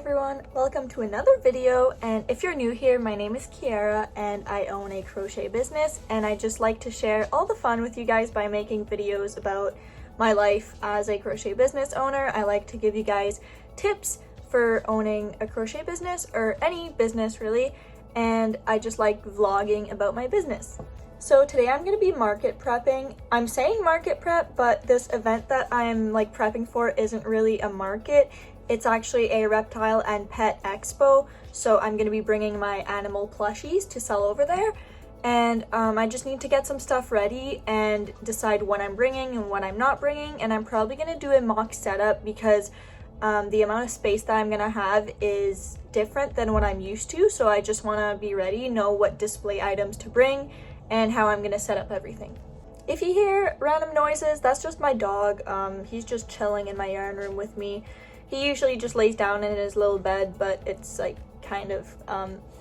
everyone, welcome to another video. And if you're new here, my name is Kiara and I own a crochet business, and I just like to share all the fun with you guys by making videos about my life as a crochet business owner. I like to give you guys tips for owning a crochet business or any business really, and I just like vlogging about my business. So today I'm going to be market prepping. I'm saying market prep, but this event that I'm prepping for isn't really a market. It's actually a reptile and pet expo. So I'm going to be bringing my animal plushies to sell over there. And I just need to get some stuff ready and decide what I'm bringing and what I'm not bringing. And I'm probably going to do a mock setup because the amount of space that I'm going to have is different than what I'm used to. So I just want to be ready, know what display items to bring, and how I'm gonna set up everything. If you hear random noises, that's just my dog. He's just chilling in my yarn room with me. He usually just lays down in his little bed, but it's kind of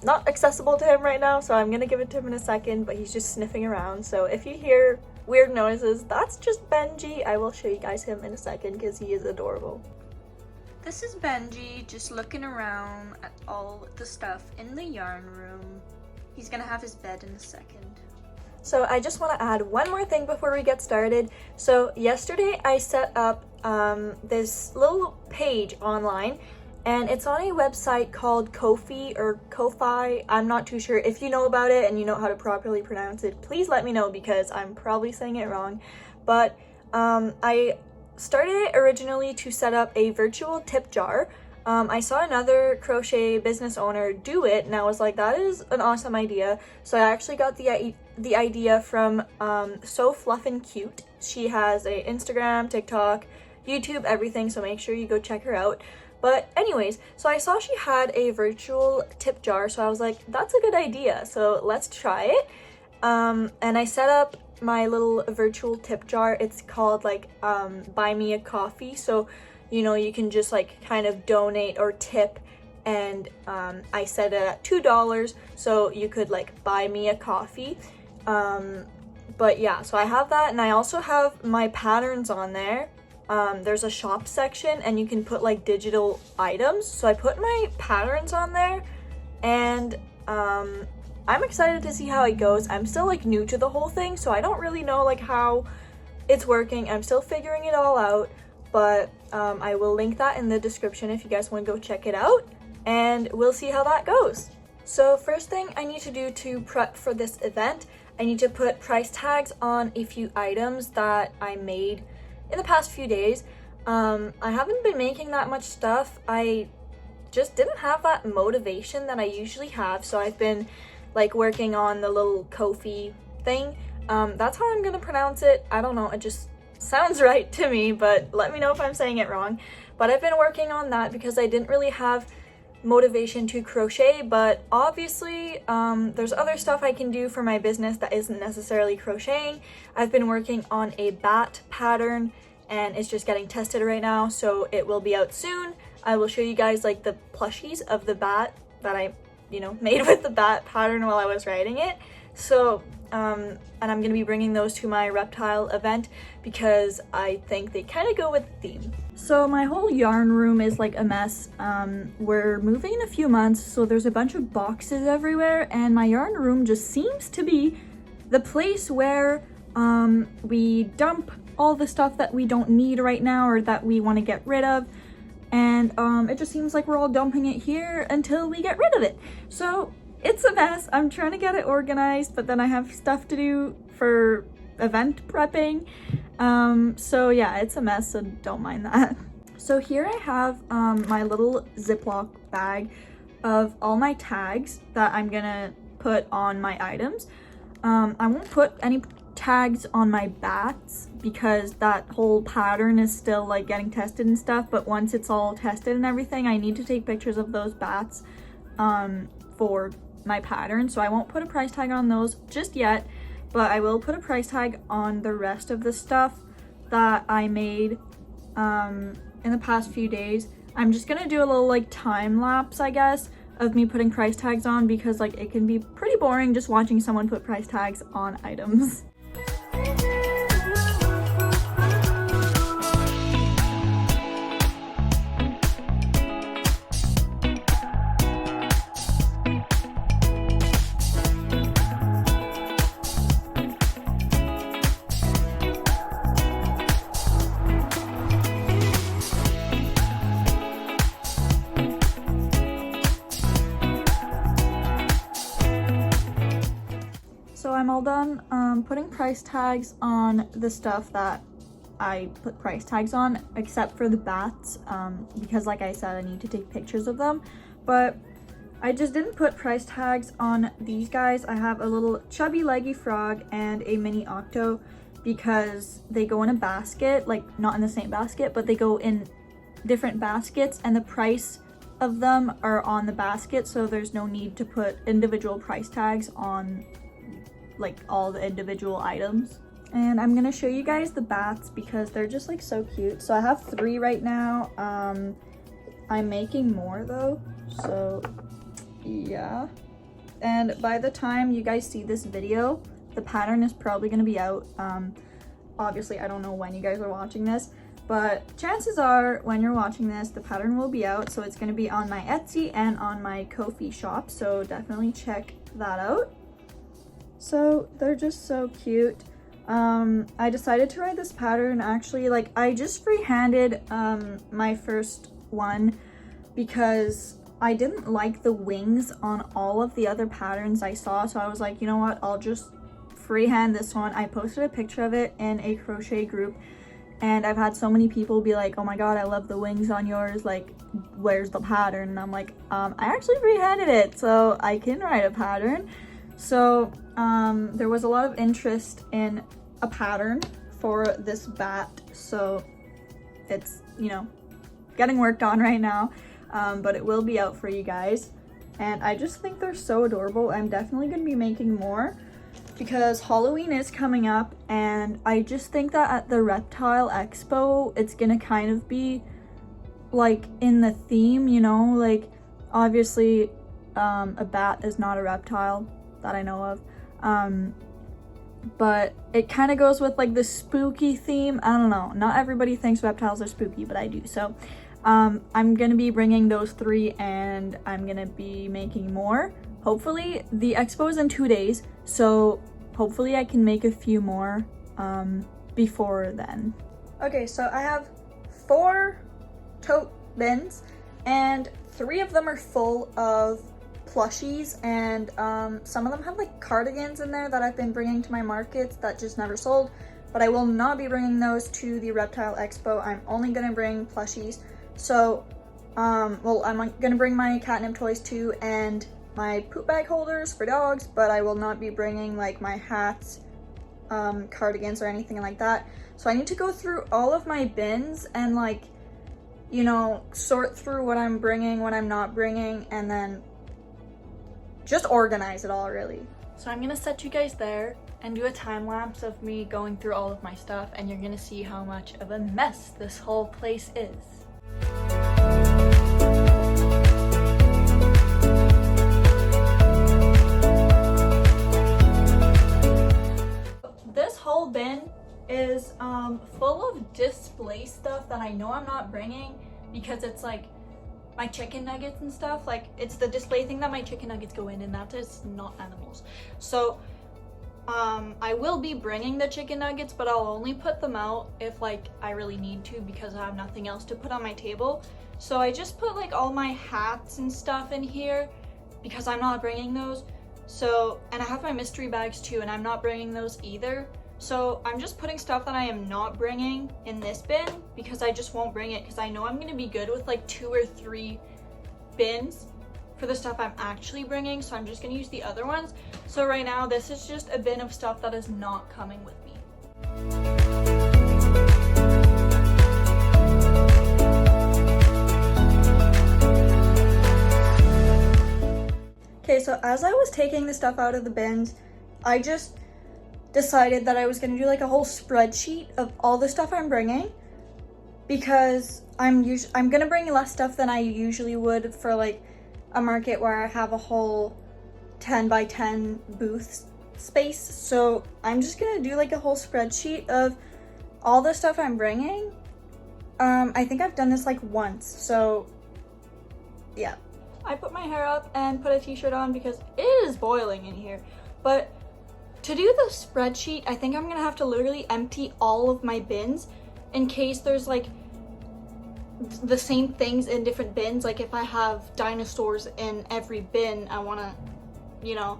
not accessible to him right now, so I'm gonna give it to him in a second, but he's just sniffing around. So if you hear weird noises, that's just Benji. I will show you guys him in a second because he is adorable. This is Benji just looking around at all the stuff in the yarn room. He's gonna have his bed in a second. So I just want to add one more thing before we get started. So yesterday I set up this little page online, and it's on a website called Ko-fi or Ko-fi. I'm not too sure. If you know about it and you know how to properly pronounce it, please let me know because I'm probably saying it wrong. But I started it originally to set up a virtual tip jar. I saw another crochet business owner do it, and I was like, that is an awesome idea. So I actually got the idea from So Fluff and Cute. She has a Instagram, TikTok, YouTube, everything, so make sure you go check her out. But anyways, so I saw she had a virtual tip jar, so I was like, that's a good idea, so let's try it. And I set up my little virtual tip jar. It's called Buy Me a Coffee, so you know, you can just kind of donate or tip, and I set it at $2, so you could buy me a coffee. But yeah, so I have that, and I also have my patterns on there. There's a shop section, and you can put digital items. So I put my patterns on there, and I'm excited to see how it goes. I'm still new to the whole thing, so I don't really know how it's working. I'm still figuring it all out. But I will link that in the description if you guys want to go check it out, and we'll see how that goes. So first thing I need to do to prep for this event, I need to put price tags on a few items that I made in the past few days. I haven't been making that much stuff. I just didn't have that motivation that I usually have, so I've been working on the little Ko-fi thing. That's how I'm gonna pronounce it. I don't know, it just sounds right to me, but let me know if I'm saying it wrong. But I've been working on that because I didn't really have motivation to crochet, but obviously there's other stuff I can do for my business that isn't necessarily crocheting. I've been working on a bat pattern, and it's just getting tested right now, so it will be out soon. I will show you guys the plushies of the bat that I made with the bat pattern while I was writing it. So and I'm gonna be bringing those to my reptile event because I think they kind of go with the theme. So my whole yarn room is a mess. We're moving in a few months, so there's a bunch of boxes everywhere, and my yarn room just seems to be the place where we dump all the stuff that we don't need right now or that we want to get rid of. And it just seems like we're all dumping it here until we get rid of it. So it's a mess. I'm trying to get it organized, but then I have stuff to do for event prepping. So yeah, it's a mess, so don't mind that. So here I have my little Ziploc bag of all my tags that I'm gonna put on my items. I won't put any tags on my bats because that whole pattern is still getting tested and stuff, but once it's all tested and everything, I need to take pictures of those bats for my pattern, so I won't put a price tag on those just yet, but I will put a price tag on the rest of the stuff that I made in the past few days. I'm just gonna do a little time lapse, I guess, of me putting price tags on because it can be pretty boring just watching someone put price tags on items. I'm all done putting price tags on the stuff that I put price tags on, except for the bats, because like I said, I need to take pictures of them. But I just didn't put price tags on these guys. I have a little chubby leggy frog and a mini octo because they go in a basket, like not in the same basket, but they go in different baskets, and the price of them are on the basket, so there's no need to put individual price tags on like all the individual items. And I'm gonna show you guys the bats because they're just like so cute. So I have 3 right now. I'm making more though, so yeah. And by the time you guys see this video, the pattern is probably gonna be out. Obviously I don't know when you guys are watching this, but chances are when you're watching this, the pattern will be out. So it's gonna be on my Etsy and on my Ko-fi shop, so definitely check that out. So they're just so cute. I decided to write this pattern actually, like I just freehanded my first one because I didn't like the wings on all of the other patterns I saw, so I was like, you know what, I'll just freehand this one. I posted a picture of it in a crochet group, and I've had so many people be like, oh my god, I love the wings on yours, like where's the pattern? And I'm like, I actually freehanded it, so I can write a pattern. So there was a lot of interest in a pattern for this bat, so it's, you know, getting worked on right now, but it will be out for you guys. And I just think they're so adorable. I'm definitely gonna be making more because Halloween is coming up, and I just think that at the reptile expo it's gonna kind of be like in the theme, you know, like obviously a bat is not a reptile that I know of, but it kind of goes with like the spooky theme. I don't know, not everybody thinks reptiles are spooky, but I do. So I'm gonna be bringing those 3, and I'm gonna be making more. Hopefully the expo is in 2 days, so hopefully I can make a few more before then. Okay, so I have 4 tote bins, and 3 of them are full of plushies, and some of them have like cardigans in there that I've been bringing to my markets that just never sold, but I will not be bringing those to the reptile expo. I'm only gonna bring plushies. So well, I'm gonna bring my catnip toys too and my poop bag holders for dogs, but I will not be bringing like my hats, cardigans or anything like that. So I need to go through all of my bins and like, you know, sort through what I'm bringing, what I'm not bringing, and then just organize it all really. So I'm gonna set you guys there and do a time lapse of me going through all of my stuff, and you're gonna see how much of a mess this whole place is. This whole bin is full of display stuff that I know I'm not bringing because it's like my chicken nuggets and stuff. Like it's the display thing that my chicken nuggets go in, and that is not animals. So I will be bringing the chicken nuggets, but I'll only put them out if like I really need to because I have nothing else to put on my table. So I just put like all my hats and stuff in here because I'm not bringing those. So, and I have my mystery bags too, and I'm not bringing those either. So I'm just putting stuff that I am not bringing in this bin because I just won't bring it because I know I'm going to be good with like 2 or 3 bins for the stuff I'm actually bringing. So I'm just going to use the other ones. So right now this is just a bin of stuff that is not coming with me. Okay, so as I was taking the stuff out of the bins, I just decided that I was gonna do like a whole spreadsheet of all the stuff I'm bringing because I'm gonna bring less stuff than I usually would for like a market where I have a whole 10 by 10 booth space. So I'm just gonna do like a whole spreadsheet of all the stuff I'm bringing. I think I've done this like once, so yeah. I put my hair up and put a t-shirt on because it is boiling in here. But to do the spreadsheet, I think I'm gonna have to literally empty all of my bins in case there's like the same things in different bins. Like if I have dinosaurs in every bin, I wanna, you know,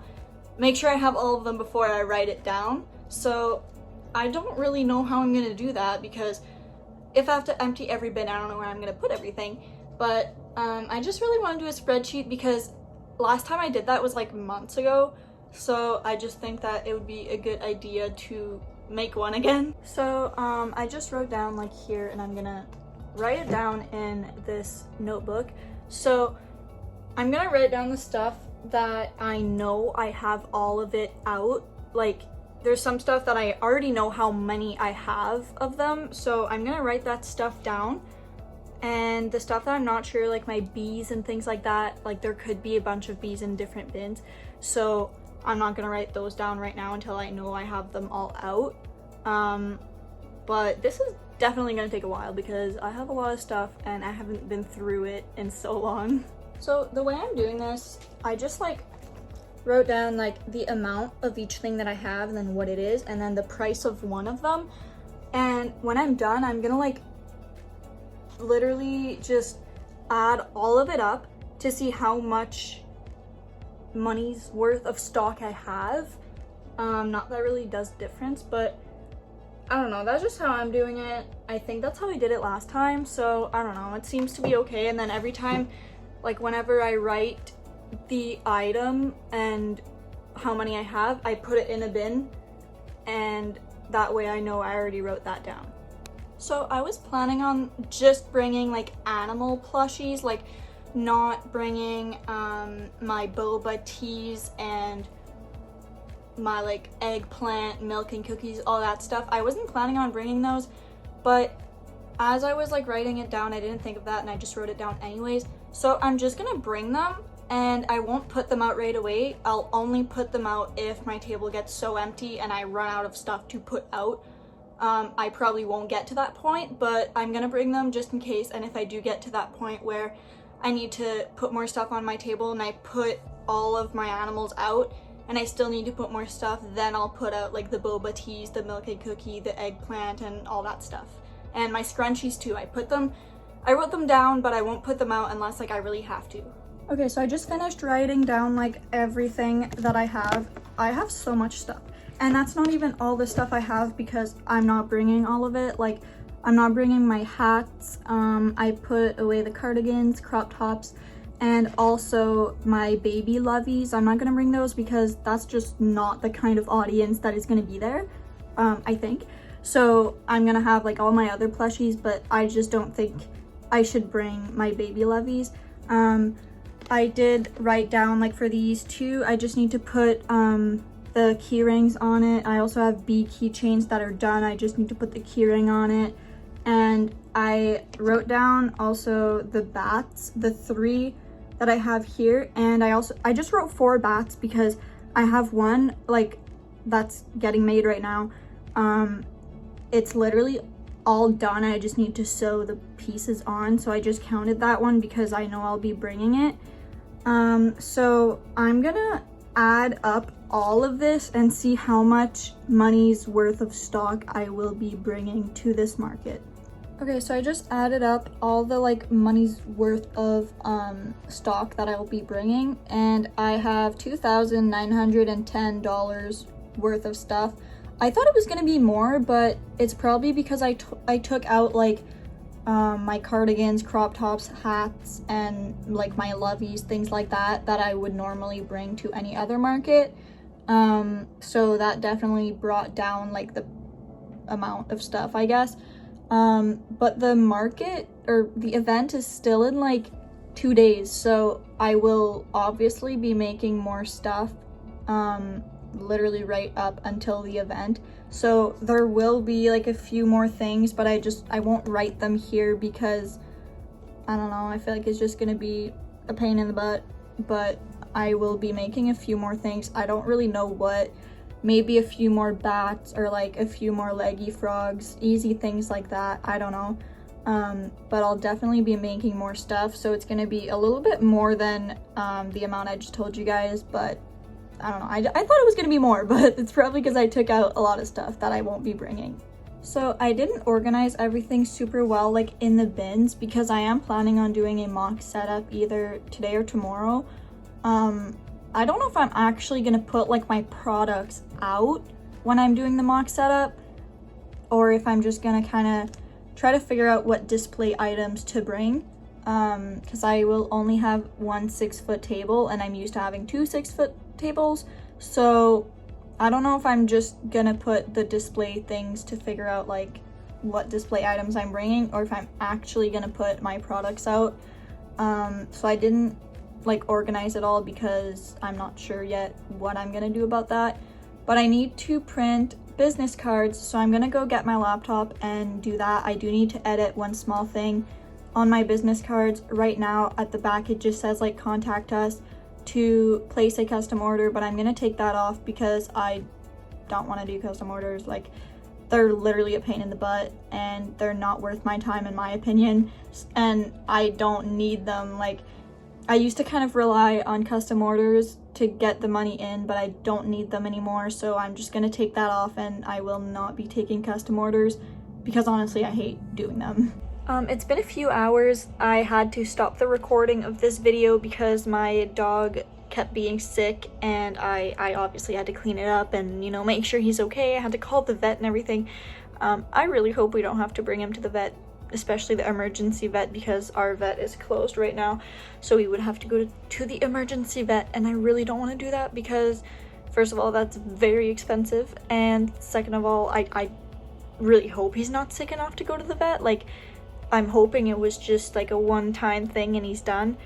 make sure I have all of them before I write it down. So I don't really know how I'm gonna do that, because if I have to empty every bin, I don't know where I'm gonna put everything. But I just really want to do a spreadsheet, because last time I did that was like months ago. So I just think that it would be a good idea to make one again. So I just wrote down like here, and I'm gonna write it down in this notebook. So I'm gonna write down the stuff that I know I have all of it out. Like, there's some stuff that I already know how many I have of them, so I'm gonna write that stuff down. And the stuff that I'm not sure, like my bees and things like that, like there could be a bunch of bees in different bins, so I'm not gonna write those down right now until I know I have them all out. But this is definitely gonna take a while, because I have a lot of stuff and I haven't been through it in so long. So the way I'm doing this, I just like wrote down like the amount of each thing that I have, and then what it is, and then the price of one of them. And when I'm done, I'm gonna like literally just add all of it up to see how much money's worth of stock I have. Not that really does difference, but I don't know, that's just how I'm doing it. I think that's how I did it last time, so I don't know, it seems to be okay. And then every time, like whenever I write the item and how many I have, I put it in a bin, and that way I know I already wrote that down. So I was planning on just bringing like animal plushies, like not bringing my boba teas and my like eggplant, milk and cookies, all that stuff. I wasn't planning on bringing those, but as I was like writing it down, I didn't think of that, and I just wrote it down anyways. So I'm just gonna bring them, and I won't put them out right away. I'll only put them out if my table gets so empty and I run out of stuff to put out. I probably won't get to that point, but I'm gonna bring them just in case. And if I do get to that point where I need to put more stuff on my table and I put all of my animals out and I still need to put more stuff, then I'll put out like the boba teas, the milk and cookie, the eggplant, and all that stuff. And my scrunchies too. I wrote them down, but I won't put them out unless like I really have to. Okay, so I just finished writing down like everything that I have. I have so much stuff, and that's not even all the stuff I have, because I'm not bringing all of it. Like, I'm not bringing my hats. I put away the cardigans, crop tops, and also my baby loveys. I'm not gonna bring those because that's just not the kind of audience that is gonna be there, I think. So I'm gonna have like all my other plushies, but I just don't think I should bring my baby loveys. I did write down like for these two, I just need to put the key rings on it. I also have bee keychains that are done. I just need to put the key ring on it. And I wrote down also the bats, the 3 that I have here. And I just wrote 4 bats because I have one like that's getting made right now. It's literally all done. I just need to sew the pieces on. So I just counted that one because I know I'll be bringing it. So I'm gonna add up all of this and see how much money's worth of stock I will be bringing to this market. Okay, so I just added up all the like money's worth of stock that I will be bringing, and I have $2,910 worth of stuff. I thought it was gonna be more, but it's probably because I took out like my cardigans, crop tops, hats, and like my loveys, things like that I would normally bring to any other market. So that definitely brought down like the amount of stuff, I guess. But the market or the event is still in like 2 days, so I will obviously be making more stuff literally right up until the event. So there will be like a few more things, but I won't write them here because I don't know, I feel like it's just gonna be a pain in the butt. But I will be making a few more things. I don't really know what. Maybe a few more bats or like a few more leggy frogs, easy things like that. I don't know. But I'll definitely be making more stuff, so it's gonna be a little bit more than the amount I just told you guys, but I don't know. I thought it was gonna be more, but it's probably because I took out a lot of stuff that I won't be bringing. So I didn't organize everything super well like in the bins because I am planning on doing a mock setup either today or tomorrow. I don't know if I'm actually gonna put like my products out when I'm doing the mock setup, or if I'm just gonna kind of try to figure out what display items to bring, because I will only have one 6-foot table and I'm used to having two 6-foot tables. So I don't know if I'm just gonna put the display things to figure out like what display items I'm bringing, or if I'm actually gonna put my products out. So I didn't like organize it all because I'm not sure yet what I'm gonna do about that. But I need to print business cards, so I'm gonna go get my laptop and do that. I do need to edit one small thing on my business cards. Right now at the back it just says like contact us to place a custom order, but I'm gonna take that off because I don't want to do custom orders. Like, they're literally a pain in the butt and they're not worth my time in my opinion, and I don't need them. Like, I used to kind of rely on custom orders to get the money in, but I don't need them anymore, so I'm just gonna take that off and I will not be taking custom orders because honestly I hate doing them. It's been a few hours. I had to stop the recording of this video because my dog kept being sick, and I obviously had to clean it up and, you know, make sure he's okay. I had to call the vet and everything. I really hope we don't have to bring him to the vet, especially the emergency vet, because our vet is closed right now, so we would have to go to the emergency vet, and I really don't want to do that because first of all that's very expensive, and second of all I really hope he's not sick enough to go to the vet. Like, I'm hoping it was just like a one-time thing and he's done.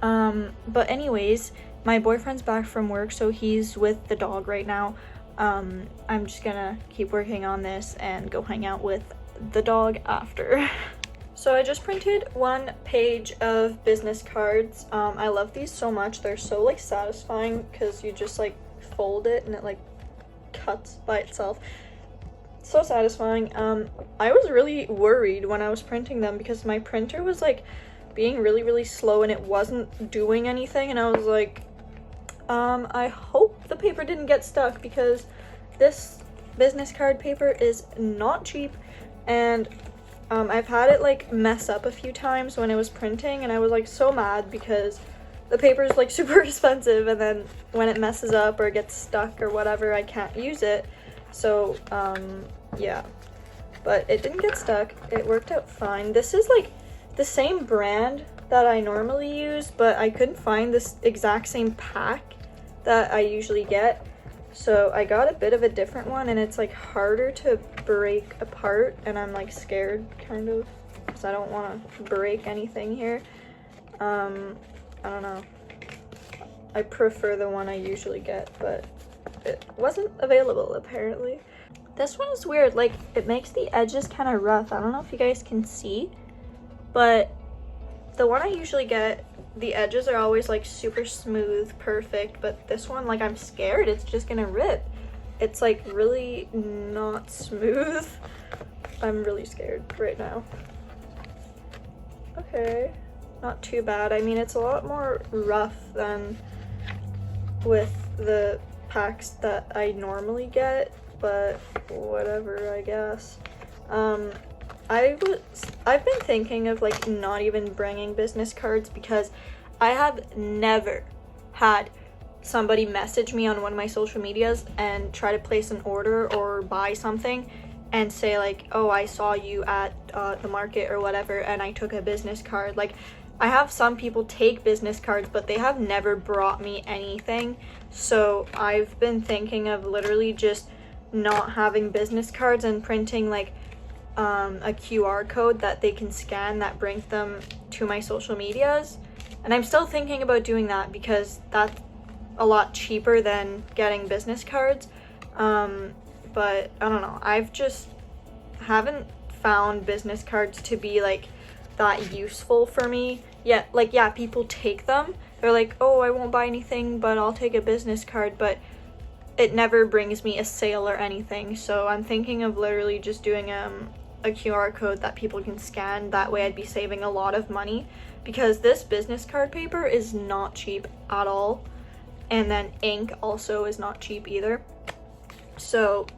But anyways, my boyfriend's back from work, so he's with the dog right now. I'm just gonna keep working on this and go hang out with the dog after. So I just printed one page of business cards. I love these so much. They're so like satisfying because you just like fold it and it like cuts by itself. So satisfying. I was really worried when I was printing them because my printer was like being really slow and it wasn't doing anything, and I was like, I hope the paper didn't get stuck because this business card paper is not cheap, and I've had it like mess up a few times when it was printing, and I was like so mad because the paper is like super expensive, and then when it messes up or gets stuck or whatever, I can't use it. So yeah, but it didn't get stuck. It worked out fine. This is like the same brand that I normally use, but I couldn't find this exact same pack that I usually get, so I got a bit of a different one, and it's like harder to break apart, and I'm like scared kind of because I don't want to break anything here. I don't know, I prefer the one I usually get, but it wasn't available apparently. This one is weird, like it makes the edges kind of rough. I don't know if you guys can see, but the one I usually get, the edges are always like super smooth, perfect, but this one, like, I'm scared it's just gonna rip. It's like really not smooth. I'm really scared right now. Okay, not too bad. I mean, it's a lot more rough than with the packs that I normally get, but whatever, I guess. I've been thinking of like not even bringing business cards because I have never had somebody message me on one of my social medias and try to place an order or buy something and say like, oh, I saw you at the market or whatever and I took a business card. Like, I have some people take business cards, but they have never brought me anything. So I've been thinking of literally just not having business cards and printing like a QR code that they can scan that brings them to my social medias. And I'm still thinking about doing that because that's a lot cheaper than getting business cards. But I don't know, I've just haven't found business cards to be like that useful for me yet. Like, yeah, people take them, they're like, oh, I won't buy anything but I'll take a business card, but it never brings me a sale or anything. So I'm thinking of literally just doing a QR code that people can scan. That way I'd be saving a lot of money because this business card paper is not cheap at all, and then ink also is not cheap either. So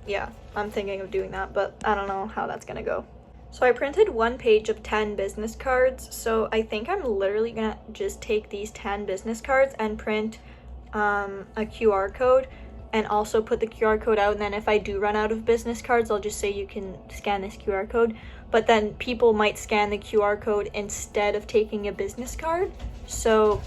yeah, I'm thinking of doing that, but I don't know how that's gonna go. So I printed one page of 10 business cards, so I think I'm literally gonna just take these 10 business cards and print a QR code and also put the QR code out, and then if I do run out of business cards, I'll just say you can scan this QR code, but then people might scan the QR code instead of taking a business card, so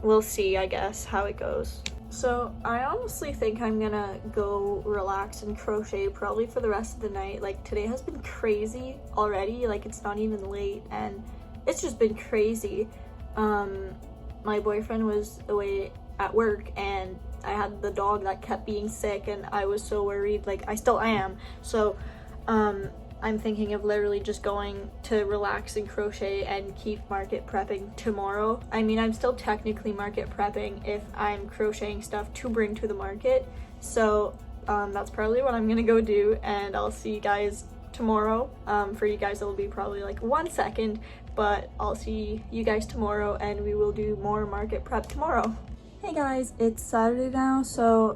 we'll see, I guess, how it goes. So I honestly think I'm gonna go relax and crochet probably for the rest of the night. Like, today has been crazy already, like it's not even late and it's just been crazy. My boyfriend was away at work and I had the dog that kept being sick and I was so worried, like I still am. So I'm thinking of literally just going to relax and crochet and keep market prepping tomorrow. I mean, I'm still technically market prepping if I'm crocheting stuff to bring to the market. So that's probably what I'm gonna go do, and I'll see you guys tomorrow. For you guys, it'll be probably like 1 second, but I'll see you guys tomorrow and we will do more market prep tomorrow. Hey guys, it's Saturday now, so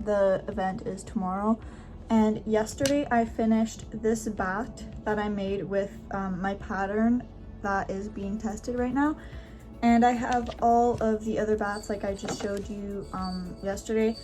the event is tomorrow. And yesterday I finished this bat that I made with my pattern that is being tested right now. And I have all of the other bats like I just showed you yesterday.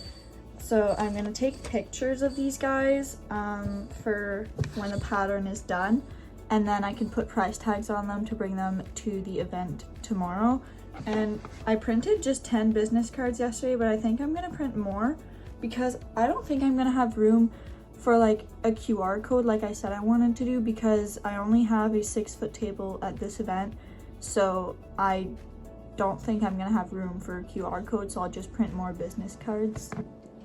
So I'm gonna take pictures of these guys for when the pattern is done. And then I can put price tags on them to bring them to the event tomorrow. And I printed just 10 business cards yesterday, but I think I'm gonna print more because I don't think I'm gonna have room for like a QR code like I said I wanted to do, because I only have a 6-foot table at this event, so I don't think I'm gonna have room for a QR code, so I'll just print more business cards.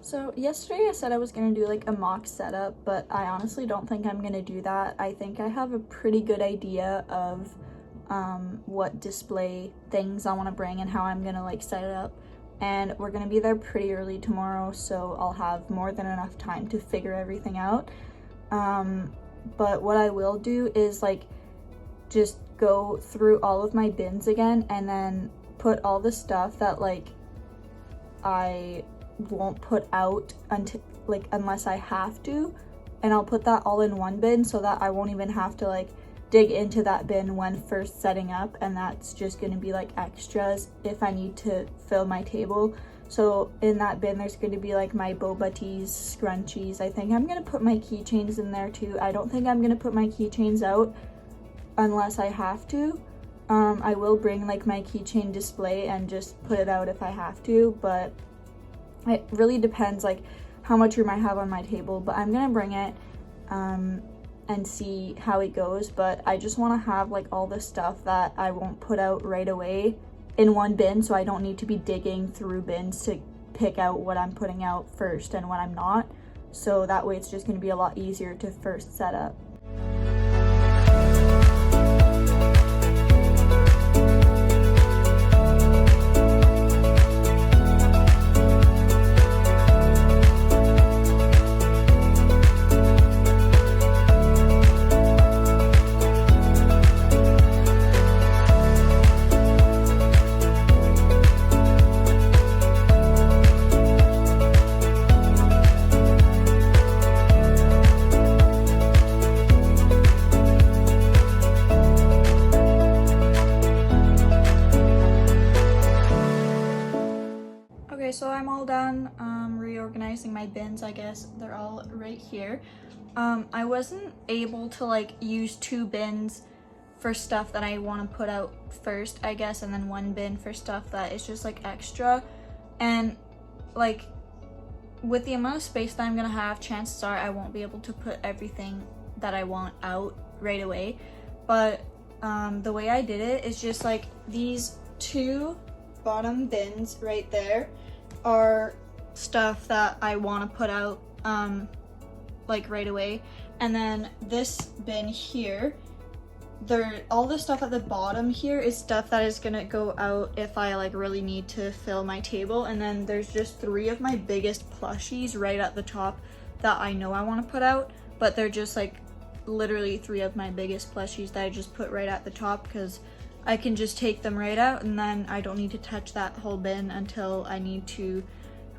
So yesterday I said I was gonna do like a mock setup, but I honestly don't think I'm gonna do that. I think I have a pretty good idea of what display things I want to bring and how I'm gonna like set it up. And we're gonna be there pretty early tomorrow, so I'll have more than enough time to figure everything out. But what I will do is like just go through all of my bins again and then put all the stuff that like I won't put out until like unless I have to, and I'll put that all in one bin so that I won't even have to like dig into that bin when first setting up, and that's just going to be like extras if I need to fill my table. So in that bin there's going to be like my boba teas, scrunchies. I think I'm going to put my keychains in there too. I don't think I'm going to put my keychains out unless I have to. I will bring like my keychain display and just put it out if I have to, but it really depends like how much room I have on my table. But I'm going to bring it and see how it goes. But I just want to have like all the stuff that I won't put out right away in one bin, so I don't need to be digging through bins to pick out what I'm putting out first and what I'm not. So that way it's just going to be a lot easier to first set up. Okay, so I'm all done reorganizing my bins. I guess they're all right here. I wasn't able to like use 2 bins for stuff that I want to put out first, I guess, and then 1 bin for stuff that is just like extra. And like with the amount of space that I'm gonna have, chances are I won't be able to put everything that I want out right away. But the way I did it is just like these 2 bottom bins right there are stuff that I want to put out like right away, and then this bin here, all the stuff at the bottom here is stuff that is gonna go out if I like really need to fill my table. And then there's just 3 of my biggest plushies right at the top that I know I want to put out, but they're just like literally 3 of my biggest plushies that I just put right at the top because I can just take them right out, and then I don't need to touch that whole bin until I need to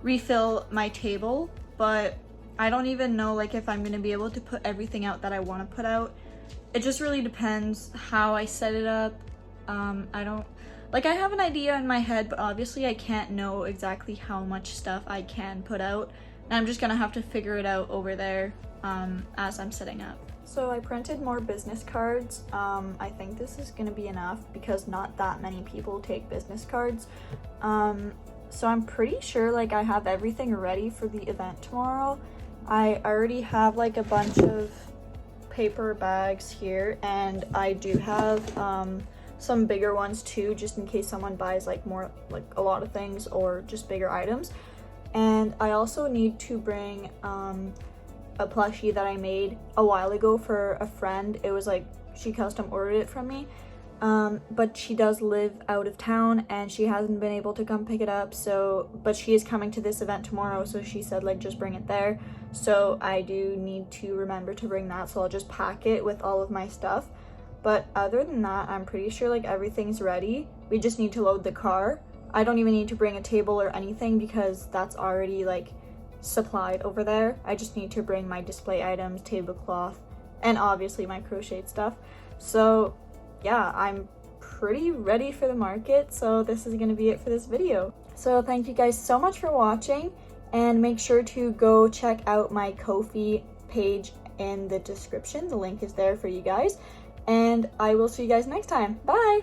refill my table. But I don't even know like if I'm gonna be able to put everything out that I want to put out. It just really depends how I set it up. I don't like, I have an idea in my head, but obviously I can't know exactly how much stuff I can put out, and I'm just gonna have to figure it out over there as I'm setting up. So I printed more business cards. I think this is gonna be enough because not that many people take business cards. So I'm pretty sure like I have everything ready for the event tomorrow. I already have like a bunch of paper bags here, and I do have some bigger ones too, just in case someone buys like more, like a lot of things or just bigger items. And I also need to bring a plushie that I made a while ago for a friend. It was like she custom ordered it from me, but she does live out of town and she hasn't been able to come pick it up. So, but she is coming to this event tomorrow, so she said like just bring it there. So I do need to remember to bring that, so I'll just pack it with all of my stuff. But other than that, I'm pretty sure like everything's ready. We just need to load the car. I don't even need to bring a table or anything because that's already like supplied over there. I just need to bring my display items, tablecloth, and obviously my crocheted stuff. So yeah, I'm pretty ready for the market. So this is going to be it for this video. So thank you guys so much for watching, and make sure to go check out my Ko-fi page in the description. The link is there for you guys, and I will see you guys next time. Bye.